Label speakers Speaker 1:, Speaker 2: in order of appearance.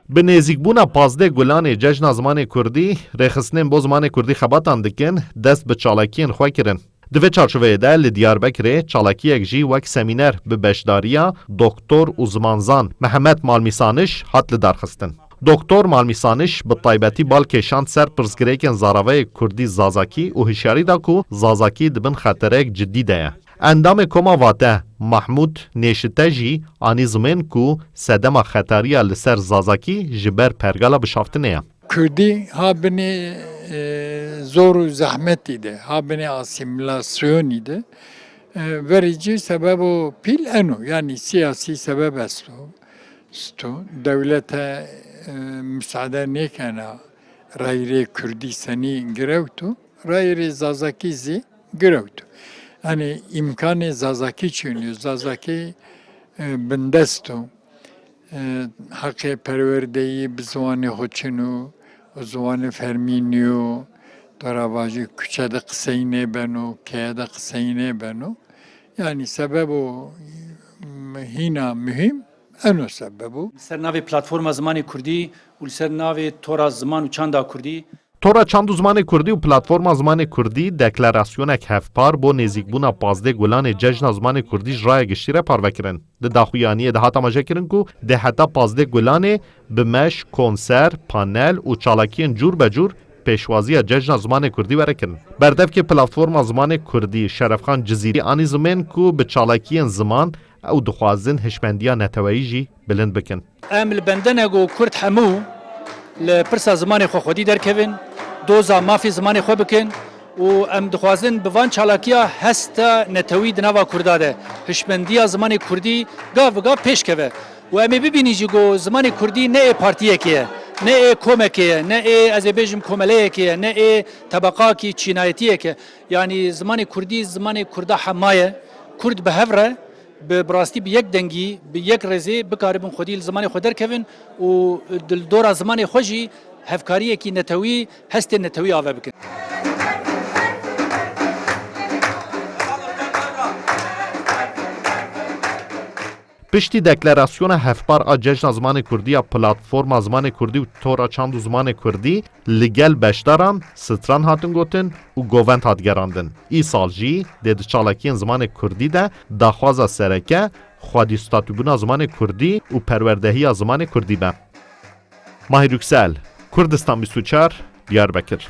Speaker 1: Bi nêzîkbûna pazdeh gulanê cejna zimanê Kurdî, rêxistinên bo zimanê Kurdî xebatan dikin, dest bi çalakiyên xwe kirin. Di vê çarçoveyê de li Diyarbekirê çalakiyek jî wek semîner bi beşdariya doktor û zimanzan Mehmet Malmîsaniş hat li darxistin. Doktor Malmîsaniş bi taybetî bal kêşand ser pirsgirêkên zaravayê Kurdî Zazakî û hişyarî da ku Zazakî dibin xeterek ciddî de ye. Endamê koma vate Mahmud Nêşite jî anî zimên ku sedema xetariya li ser Zazakî ji ber pergala bişaftinê ye.
Speaker 2: Kurdî habinê zor û zehmetî de, habinê asimilasyonî de verici sebebo pîl eno yani siyasî sebeb est sto devlete müsaade nekene rayrê Kurdî senî girewtu, rayrê Zazakî zî girewtu. Yani imkanê Zazakî çûniyo, Zazakî bindesto heqê perwerdeyî bi ziwanê xwe çûnû, ziwanê fermîniyo, darabajî küçe de qiseyî nêbeno, keye de qiseyî nêbeno. Yani sebebo hîna mühim eno sebebo.
Speaker 3: Ser navê platforma zimanê Kurdî û li ser navê tora ziman û çanda Kurdî
Speaker 1: Tora çand û zimanê Kurdî û platforma zimanê Kurdî deklarasyonek hevpar bo nêzîkbûna pazdeh gulanê cejna zimanê Kurdî ji raya giştî re parvekirin. Di daxuyaniyê de hata majekirin ku di heta pazdeh gulanê bi meş, konser, panel û çalakiyên cûr be cûr pêşwaziya cejna zimanê Kurdî were kirin. Berdevkê platforma zimanê Kurdî Şerefxan Cizîrî anî zimên ku bi çalakiyên ziman ew dixwazin hişmendiya neteweyî jî bilind bikin.
Speaker 3: em li bendenê got Kurd hemû li pirsa zimanê xwe xwedî derkevin, doza mafê zimanê xwe bikin û em dixwazin bi van çalakiya hesta netewî di nava Kurda de hişmendiya zimanê Kurdî gav bi gav pêşkeve. û em ê bibînî jî got zimanê Kurdî ne ê partiyekê ye, ne ê komekê ye, ne ê ez ê bêjim komeleyekê ye, ne ê tebaqakî çînayetiyek e. Yani zimanê Kurdî zimanê Kurda hema ye. Kurd bi hev re bi rastî bi yek dengî, bi yek rêzê bikaribin xwedî li zimanê xwe derkevin û di dora zimanê xwe jî hevkariyekî netewî, hestên netewî ave bikin.
Speaker 1: Piştî deklarasyona hevpar a cejna zimanê Kurdî ya platforma zimanê Kurdî û tora çand û zimanê Kurdî li gel beşdaran stran hatin gotin û govend hat gerandin. Îsal jî dê di çalakiyên zimanê Kurdî de daxwaza sereke xwedî statûbûna zimanê Kurdî û perwerdehiya zimanê Kurdî be. Mahir Yüksel, Kurdistan 24, Diyarbekir.